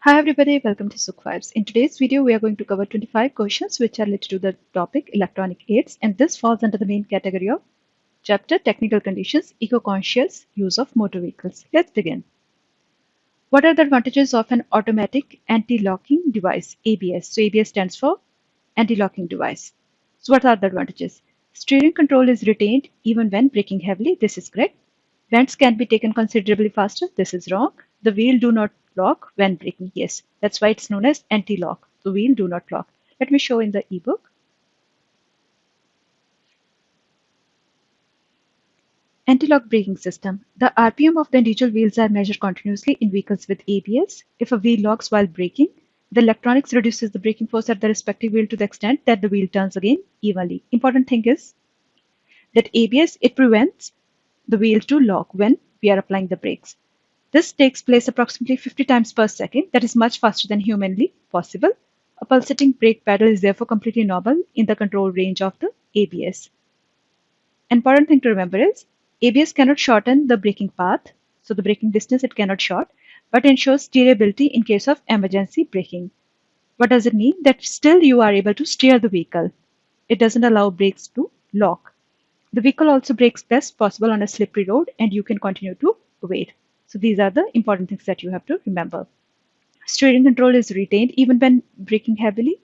Hi everybody, welcome to Sukh Vibes. In today's video, we are going to cover 25 questions which are related to the topic electronic aids, and this falls under the main category of chapter Technical Conditions, Eco-Conscious Use of Motor Vehicles. Let's begin. What are the advantages of an automatic anti-locking device, ABS? So ABS stands for anti-locking device. So what are the advantages? Steering control is retained even when braking heavily. This is correct. Bends can be taken considerably faster. This is wrong. The wheel do not lock when braking. Yes, that's why it's known as anti-lock. The wheel do not lock. Let me show in the ebook. Anti-lock braking system. The RPM of the individual wheels are measured continuously in vehicles with ABS. If a wheel locks while braking, the electronics reduces the braking force at the respective wheel to the extent that the wheel turns again evenly. Important thing is that ABS, it prevents the wheel to lock when we are applying the brakes. This takes place approximately 50 times per second. That is much faster than humanly possible. A pulsating brake pedal is therefore completely normal in the control range of the ABS. Important thing to remember is ABS cannot shorten the braking path, so the braking distance it cannot short, but ensures steerability in case of emergency braking. What does it mean? That still you are able to steer the vehicle. It doesn't allow brakes to lock. The vehicle also brakes best possible on a slippery road and you can continue to wait. So these are the important things that you have to remember. Steering control is retained even when braking heavily,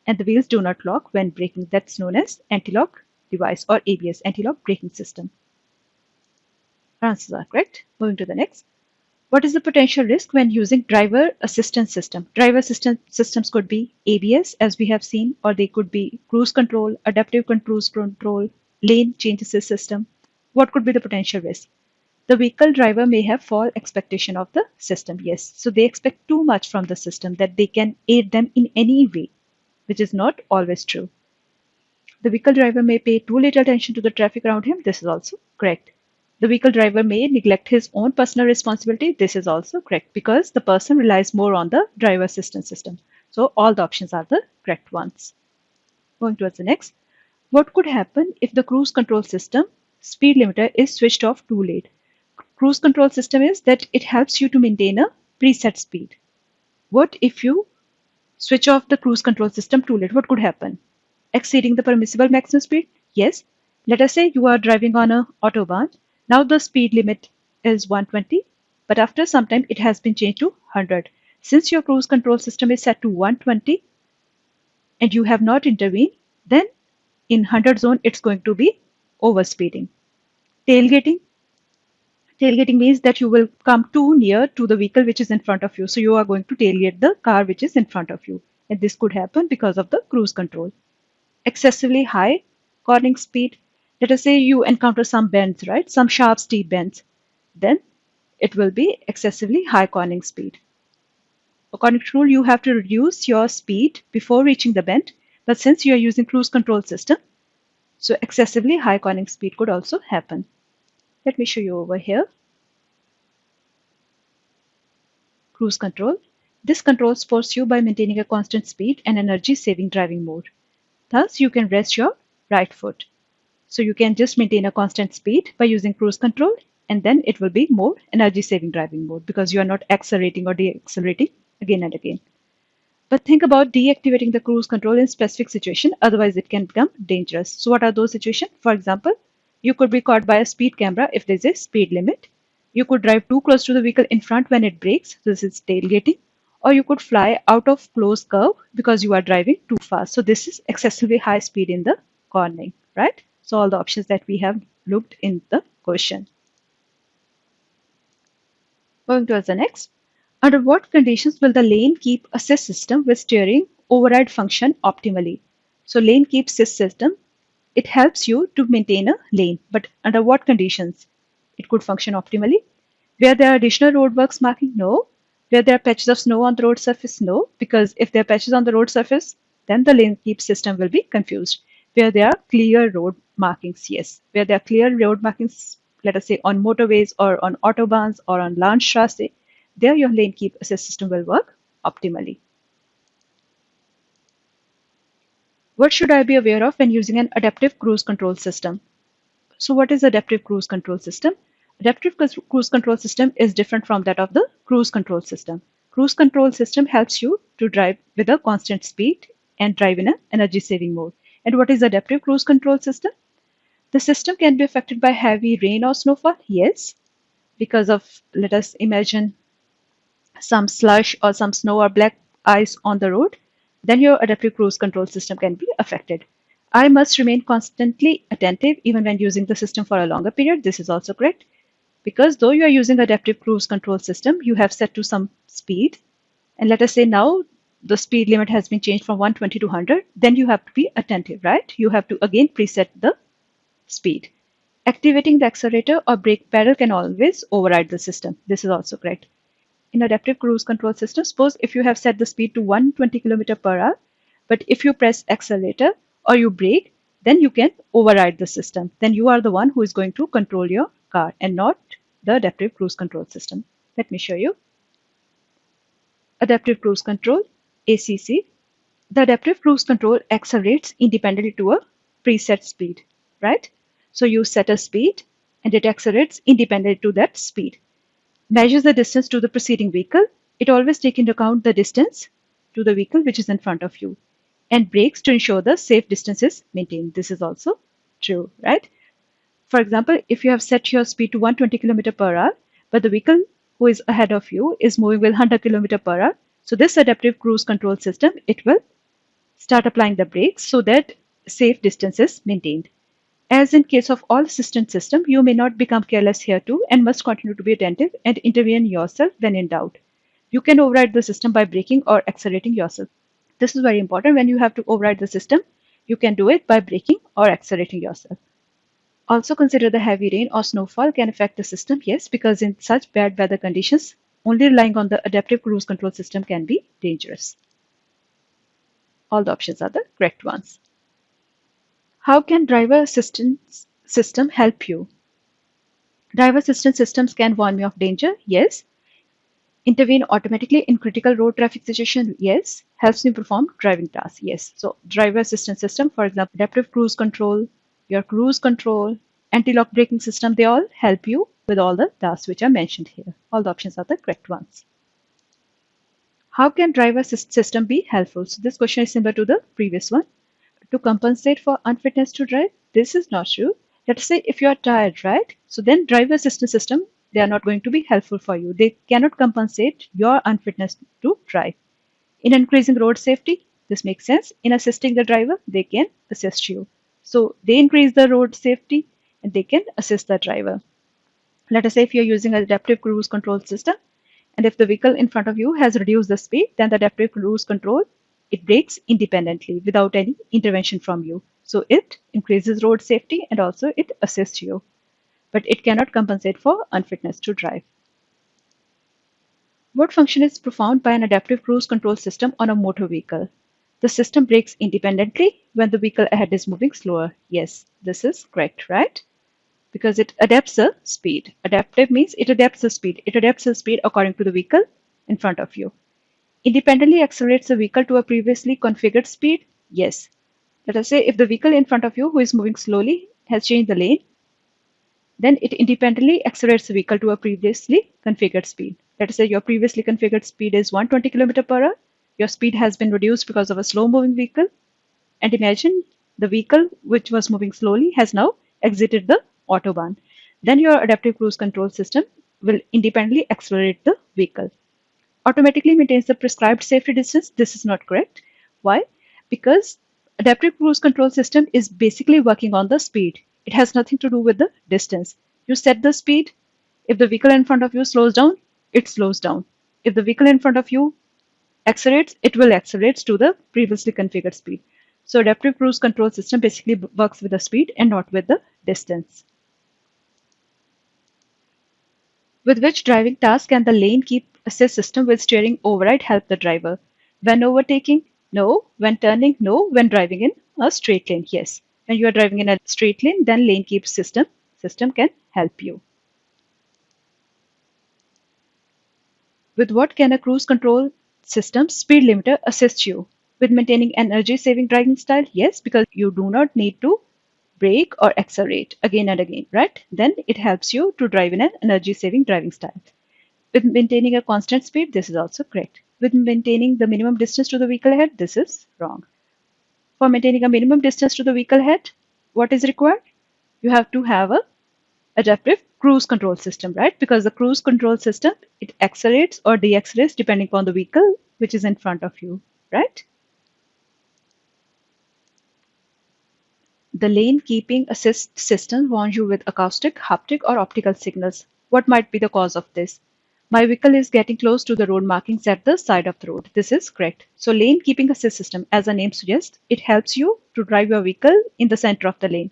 and the wheels do not lock when braking. That's known as anti-lock device or ABS, anti-lock braking system. Our answers are correct. Moving to the next. What is the potential risk when using driver assistance system? Driver assistance systems could be ABS, as we have seen, or they could be cruise control, adaptive cruise control, lane change assist system. What could be the potential risk? The vehicle driver may have false expectation of the system. Yes, so they expect too much from the system that they can aid them in any way, which is not always true. The vehicle driver may pay too little attention to the traffic around him. This is also correct. The vehicle driver may neglect his own personal responsibility. This is also correct because the person relies more on the driver assistance system. So all the options are the correct ones. Going towards the next. What could happen if the cruise control system speed limiter is switched off too late? Cruise control system is that it helps you to maintain a preset speed. What if you switch off the cruise control system too late? What could happen? Exceeding the permissible maximum speed? Yes. Let us say you are driving on a autobahn. Now the speed limit is 120, but after some time it has been changed to 100. Since your cruise control system is set to 120 and you have not intervened, then in 100 zone it's going to be overspeeding. Tailgating. Tailgating means that you will come too near to the vehicle which is in front of you. So you are going to tailgate the car which is in front of you. And this could happen because of the cruise control. Excessively high cornering speed. Let us say you encounter some bends, right? Some sharp, steep bends. Then it will be excessively high cornering speed. According to rule, you have to reduce your speed before reaching the bend. But since you are using cruise control system, so excessively high cornering speed could also happen. Let me show you over here. Cruise control. This controls force you by maintaining a constant speed and energy-saving driving mode. Thus, you can rest your right foot. So you can just maintain a constant speed by using cruise control, and then it will be more energy-saving driving mode because you are not accelerating or deaccelerating again and again. But think about deactivating the cruise control in specific situation, otherwise it can become dangerous. So what are those situations? For example, you could be caught by a speed camera if there is a speed limit. You could drive too close to the vehicle in front when it brakes, so this is tailgating. Or you could fly out of closed curve because you are driving too fast. So this is excessively high speed in the cornering, right? So all the options that we have looked in the question. Going towards the next. Under what conditions will the lane keep assist system with steering override function optimally? So lane keep assist system, it helps you to maintain a lane, but under what conditions it could function optimally? Where there are additional roadworks marking? No. Where there are patches of snow on the road surface? No, because if there are patches on the road surface, then the lane keep system will be confused. Where there are clear road markings? Yes. Where there are clear road markings, let us say on motorways or on autobahns or on Landstraße, there your lane keep assist system will work optimally. What should I be aware of when using an adaptive cruise control system? So what is adaptive cruise control system? Adaptive cruise control system is different from that of the cruise control system. Cruise control system helps you to drive with a constant speed and drive in an energy saving mode. And what is adaptive cruise control system? The system can be affected by heavy rain or snowfall. Yes, because of, let us imagine, some slush or some snow or black ice on the road, then your adaptive cruise control system can be affected. I must remain constantly attentive even when using the system for a longer period. This is also correct, because though you are using adaptive cruise control system, you have set to some speed, and let us say now the speed limit has been changed from 120 to 100, then you have to be attentive, right? You have to again preset the speed. Activating the accelerator or brake pedal can always override the system. This is also correct. In adaptive cruise control system, suppose if you have set the speed to 120 km per hour, but if you press accelerator or you brake, then you can override the system. Then you are the one who is going to control your car and not the adaptive cruise control system. Let me show you. Adaptive cruise control, ACC. The adaptive cruise control accelerates independently to a preset speed, right? So you set a speed and it accelerates independently to that speed. Measures the distance to the preceding vehicle. It always takes into account the distance to the vehicle which is in front of you, and brakes to ensure the safe distance is maintained. This is also true, right? For example, if you have set your speed to 120 km per hour, but the vehicle who is ahead of you is moving with 100 km per hour, so this adaptive cruise control system, it will start applying the brakes so that safe distance is maintained. As in case of all assistance system, you may not become careless here too and must continue to be attentive and intervene yourself when in doubt. You can override the system by braking or accelerating yourself. This is very important. When you have to override the system, you can do it by braking or accelerating yourself. Also consider the heavy rain or snowfall can affect the system. Yes, because in such bad weather conditions, only relying on the adaptive cruise control system can be dangerous. All the options are the correct ones. How can driver assistance system help you? Driver assistance systems can warn me of danger. Yes. Intervene automatically in critical road traffic situations. Yes. Helps me perform driving tasks. Yes. So driver assistance system, for example, adaptive cruise control, your cruise control, anti-lock braking system, they all help you with all the tasks which are mentioned here. All the options are the correct ones. How can driver assist system be helpful? So this question is similar to the previous one. To compensate for unfitness to drive? This is not true. Let's say if you are tired, right? So then driver assistance system, they are not going to be helpful for you. They cannot compensate your unfitness to drive. In increasing road safety, this makes sense. In assisting the driver, they can assist you. So they increase the road safety and they can assist the driver. Let us say if you're using an adaptive cruise control system, and if the vehicle in front of you has reduced the speed, then the adaptive cruise control, it brakes independently without any intervention from you. So it increases road safety and also it assists you. But it cannot compensate for unfitness to drive. What function is performed by an adaptive cruise control system on a motor vehicle? The system brakes independently when the vehicle ahead is moving slower. Yes, this is correct, right? Because it adapts the speed. Adaptive means it adapts the speed. It adapts the speed according to the vehicle in front of you. Independently accelerates the vehicle to a previously configured speed? Yes. Let us say if the vehicle in front of you who is moving slowly has changed the lane, then it independently accelerates the vehicle to a previously configured speed. Let us say your previously configured speed is 120 km per hour. Your speed has been reduced because of a slow moving vehicle. And imagine the vehicle which was moving slowly has now exited the autobahn. Then your adaptive cruise control system will independently accelerate the vehicle. Automatically maintains the prescribed safety distance. This is not correct. Why? Because adaptive cruise control system is basically working on the speed. It has nothing to do with the distance. You set the speed. If the vehicle in front of you slows down, it slows down. If the vehicle in front of you accelerates, it will accelerate to the previously configured speed. So adaptive cruise control system basically works with the speed and not with the distance. With which driving task can the lane keep assist system with steering override help the driver? When overtaking? No. When turning? No. When driving in a straight lane? Yes. When you are driving in a straight lane, then lane keep system can help you. With what can a cruise control system speed limiter assist you? With maintaining energy saving driving style? Yes, because you do not need to brake or accelerate again and again, right? Then it helps you to drive in an energy saving driving style. With maintaining a constant speed, this is also correct. With maintaining the minimum distance to the vehicle ahead, this is wrong. For maintaining a minimum distance to the vehicle ahead, what is required? You have to have a adaptive cruise control system, right? Because the cruise control system, it accelerates or deaccelerates depending upon the vehicle which is in front of you, right? The lane keeping assist system warns you with acoustic, haptic, or optical signals. What might be the cause of this? My vehicle is getting close to the road markings at the side of the road. This is correct. So lane keeping assist system, as the name suggests, it helps you to drive your vehicle in the center of the lane.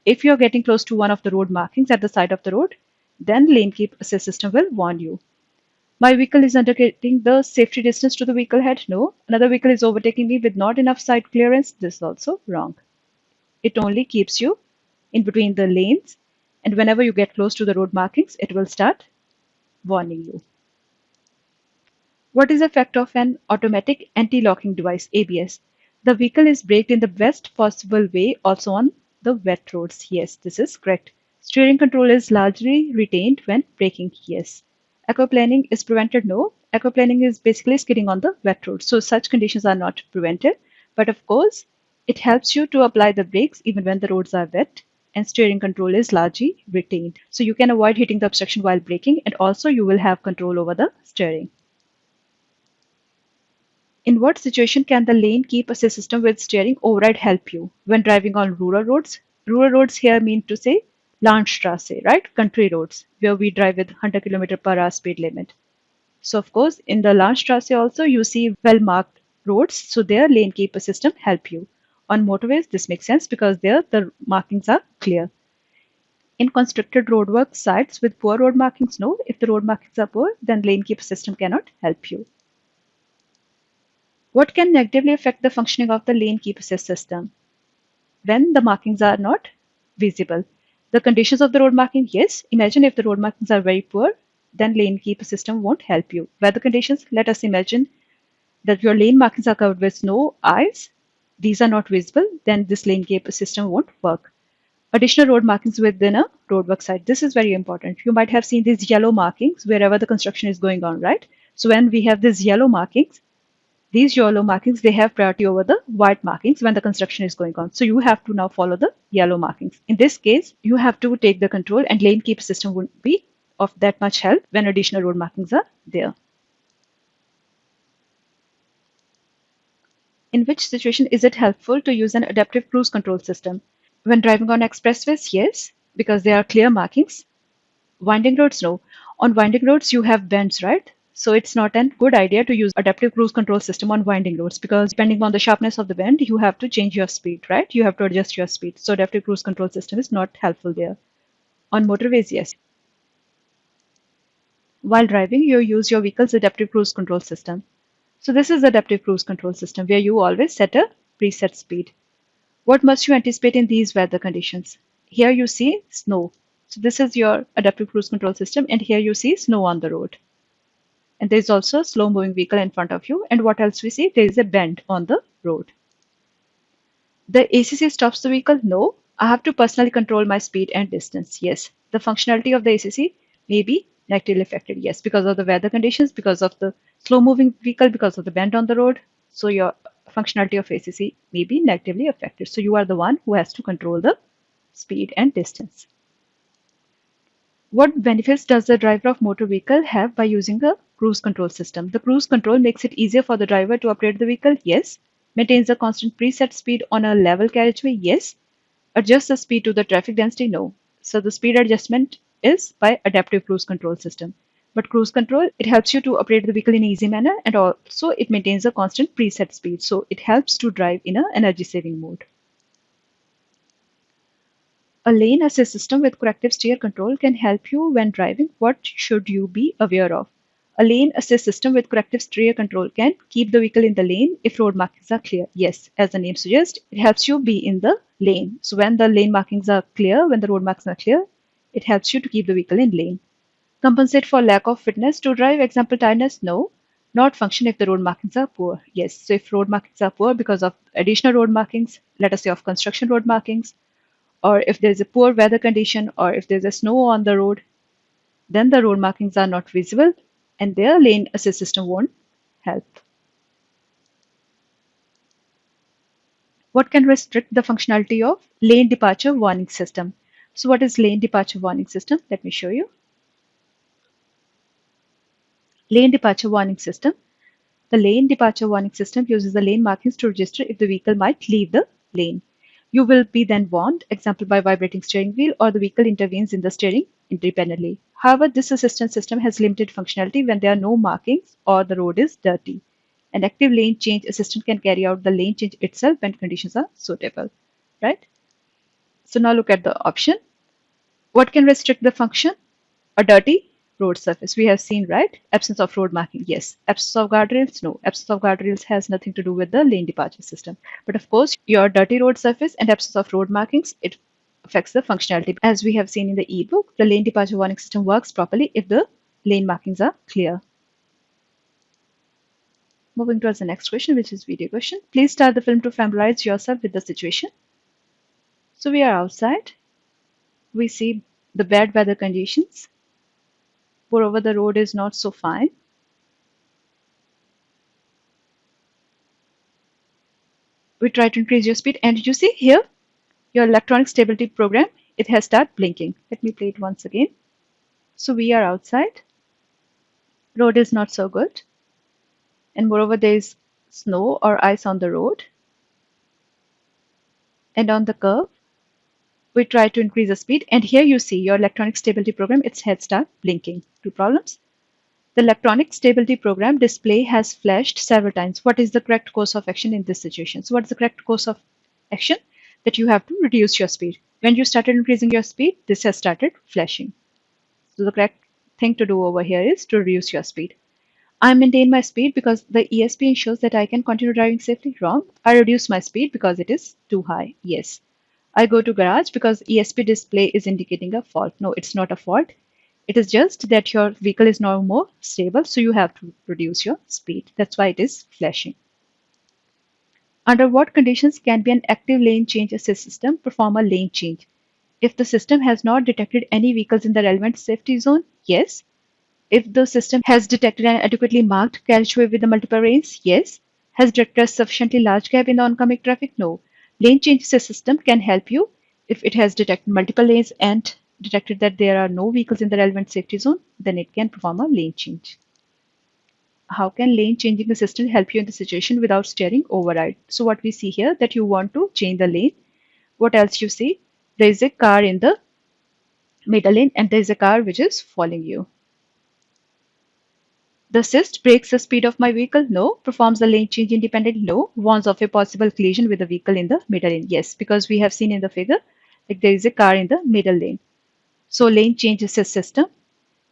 If you're getting close to one of the road markings at the side of the road, then lane keep assist system will warn you. My vehicle is undertaking the safety distance to the vehicle ahead. No. Another vehicle is overtaking me with not enough side clearance. This is also wrong. It only keeps you in between the lanes, and whenever you get close to the road markings, it will start warning you. What is the effect of an automatic anti-locking device, ABS? The vehicle is braked in the best possible way also on the wet roads. Yes, this is correct. Steering control is largely retained when braking. Yes. Aquaplaning is prevented. No. Aquaplaning is basically skidding on the wet road. So such conditions are not prevented. But of course, it helps you to apply the brakes even when the roads are wet, and steering control is largely retained. So you can avoid hitting the obstruction while braking, and also you will have control over the steering. In what situation can the lane keep assist system with steering override help you? When driving on rural roads? Rural roads here mean to say Landstraße, right? Country roads where we drive with 100 km per hour speed limit. So of course, in the Landstraße also you see well marked roads, so there lane keeper system help you. On motorways, this makes sense because there the markings are clear. In constructed roadwork sites with poor road markings, no. If the road markings are poor, then lane keeper system cannot help you. What can negatively affect the functioning of the lane keep assist system? When the markings are not visible. The conditions of the road marking, yes. Imagine if the road markings are very poor, then lane keep system won't help you. Weather conditions, let us imagine that your lane markings are covered with snow, ice. These are not visible, then this lane keep system won't work. Additional road markings within a roadwork site. This is very important. You might have seen these yellow markings wherever the construction is going on, right? So when we have these yellow markings, these yellow markings, they have priority over the white markings when the construction is going on. So you have to now follow the yellow markings. In this case, you have to take the control, and lane keep system won't be of that much help when additional road markings are there. In which situation is it helpful to use an adaptive cruise control system? When driving on expressways, yes, because there are clear markings. Winding roads, no. On winding roads, you have bends, right? So it's not a good idea to use adaptive cruise control system on winding roads because depending on the sharpness of the bend, you have to change your speed, right? You have to adjust your speed. So adaptive cruise control system is not helpful there. On motorways, yes. While driving, you use your vehicle's adaptive cruise control system. So this is adaptive cruise control system where you always set a preset speed. What must you anticipate in these weather conditions? Here you see snow. So this is your adaptive cruise control system, and here you see snow on the road. And there's also a slow moving vehicle in front of you. And what else we see? There is a bend on the road. The ACC stops the vehicle? No. I have to personally control my speed and distance. Yes. The functionality of the ACC may be negatively affected. Yes, because of the weather conditions, because of the slow moving vehicle, because of the bend on the road. So your functionality of ACC may be negatively affected. So you are the one who has to control the speed and distance. What benefits does the driver of motor vehicle have by using a cruise control system? The cruise control makes it easier for the driver to operate the vehicle. Yes. Maintains a constant preset speed on a level carriageway. Yes. Adjusts the speed to the traffic density. No. So the speed adjustment is by adaptive cruise control system. But cruise control, it helps you to operate the vehicle in an easy manner, and also it maintains a constant preset speed. So it helps to drive in an energy saving mode. A lane assist system with corrective steer control can help you when driving. What should you be aware of? A lane assist system with corrective steer control can keep the vehicle in the lane if road markings are clear. Yes, as the name suggests, it helps you be in the lane. So when the lane markings are clear, when the road markings are clear, it helps you to keep the vehicle in lane. Compensate for lack of fitness to drive, example tiredness? No. Not function if the road markings are poor. Yes, so if road markings are poor because of additional road markings, let us say of construction road markings, or if there's a poor weather condition, or if there's a snow on the road, then the road markings are not visible. and their lane assist system won't help. What can restrict the functionality of lane departure warning system? So what is lane departure warning system? Let me show you. Lane departure warning system. The lane departure warning system uses the lane markings to register if the vehicle might leave the lane. You will be then warned, example by vibrating steering wheel, or the vehicle intervenes in the steering independently. However, this assistance system has limited functionality when there are no markings or the road is dirty. An active lane change assistant can carry out the lane change itself when conditions are suitable. Right? So now look at the option. What can restrict the function? A dirty road surface. We have seen, right? Absence of road marking. Yes. Absence of guardrails. No. Absence of guardrails has nothing to do with the lane departure system. But of course, your dirty road surface and absence of road markings, it affects the functionality. As we have seen in the ebook, the lane departure warning system works properly if the lane markings are clear. Moving towards the next question, which is video question. Please start the film to familiarize yourself with the situation. So we are outside. We see the bad weather conditions. Moreover, the road is not so fine. We try to increase your speed, and you see here your electronic stability program, it has started blinking. Let me play it once again. So we are outside. Road is not so good, and moreover there is snow or ice on the road, and on the curve we try to increase the speed, and here you see your electronic stability program, its head start blinking. Two problems. The electronic stability program display has flashed several times. What is the correct course of action in this situation? So what is the correct course of action? That you have to reduce your speed. When you started increasing your speed, this has started flashing. So the correct thing to do over here is to reduce your speed. I maintain my speed because the ESP ensures that I can continue driving safely. Wrong. I reduce my speed because it is too high. Yes. I go to garage because ESP display is indicating a fault. No, it's not a fault. It is just that your vehicle is now more stable, so you have to reduce your speed. That's why it is flashing. Under what conditions can be an active lane change assist system perform a lane change? If the system has not detected any vehicles in the relevant safety zone, yes. If the system has detected an adequately marked carriageway with the multiple lanes, yes. Has detected a sufficiently large gap in the oncoming traffic, no. Lane change assist system can help you if it has detected multiple lanes and detected that there are no vehicles in the relevant safety zone, then it can perform a lane change. How can lane changing assistant help you in the situation without steering override? So what we see here, that you want to change the lane. What else you see? There is a car in the middle lane and there is a car which is following you. The assist brakes the speed of my vehicle? No. Performs the lane change independently? No. Warns of a possible collision with the vehicle in the middle lane? Yes, because we have seen in the figure, like there is a car in the middle lane. So lane change assist system,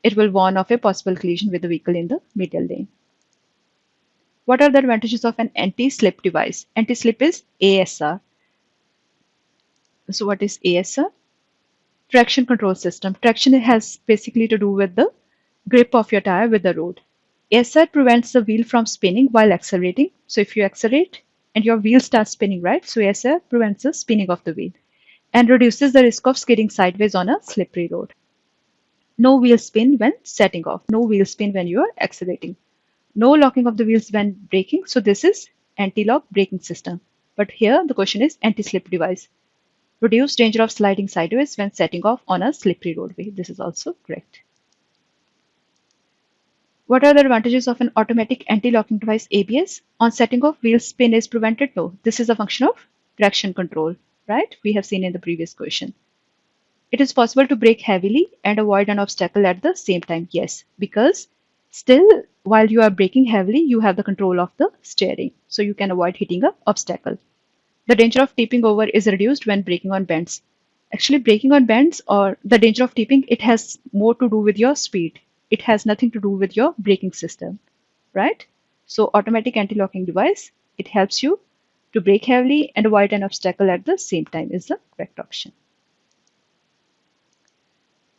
it will warn of a possible collision with the vehicle in the middle lane. What are the advantages of an anti-slip device? Anti-slip is ASR. So what is ASR? Traction control system. Traction has basically to do with the grip of your tire with the road. ASR prevents the wheel from spinning while accelerating. So if you accelerate and your wheel starts spinning, right? So ASR prevents the spinning of the wheel and reduces the risk of skidding sideways on a slippery road. No wheel spin when setting off. No wheel spin when you are accelerating. No locking of the wheels when braking. So this is anti-lock braking system. But here the question is anti-slip device. Reduce danger of sliding sideways when setting off on a slippery roadway. This is also correct. What are the advantages of an automatic anti-locking device ABS? On setting off, wheel spin is prevented? No. This is a function of traction control, right? We have seen in the previous question. It is possible to brake heavily and avoid an obstacle at the same time. Yes, because still while you are braking heavily, you have the control of the steering. So you can avoid hitting an obstacle. The danger of tipping over is reduced when braking on bends. Actually, braking on bends or the danger of tipping, it has more to do with your speed. It has nothing to do with your braking system, right? So automatic anti-locking device, it helps you to brake heavily and avoid an obstacle at the same time is the correct option.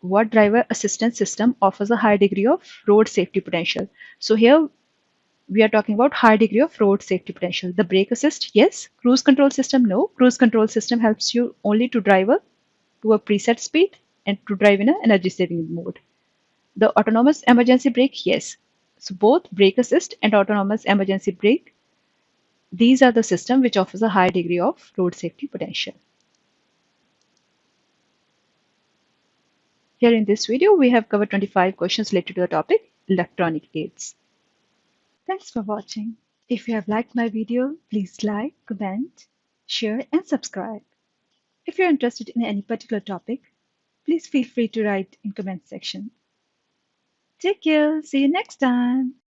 What driver assistance system offers a high degree of road safety potential? So here we are talking about high degree of road safety potential. The brake assist, yes. Cruise control system, no. Cruise control system helps you only to drive to a preset speed and to drive in an energy saving mode. The autonomous emergency brake, yes. So both brake assist and autonomous emergency brake, these are the system which offers a high degree of road safety potential. Here in this video, we have covered 25 questions related to the topic electronic aids. Thanks for watching. If you have liked my video, please like, comment, share and subscribe. If you're interested in any particular topic, please feel free to write in comment section. Take care. See you next time.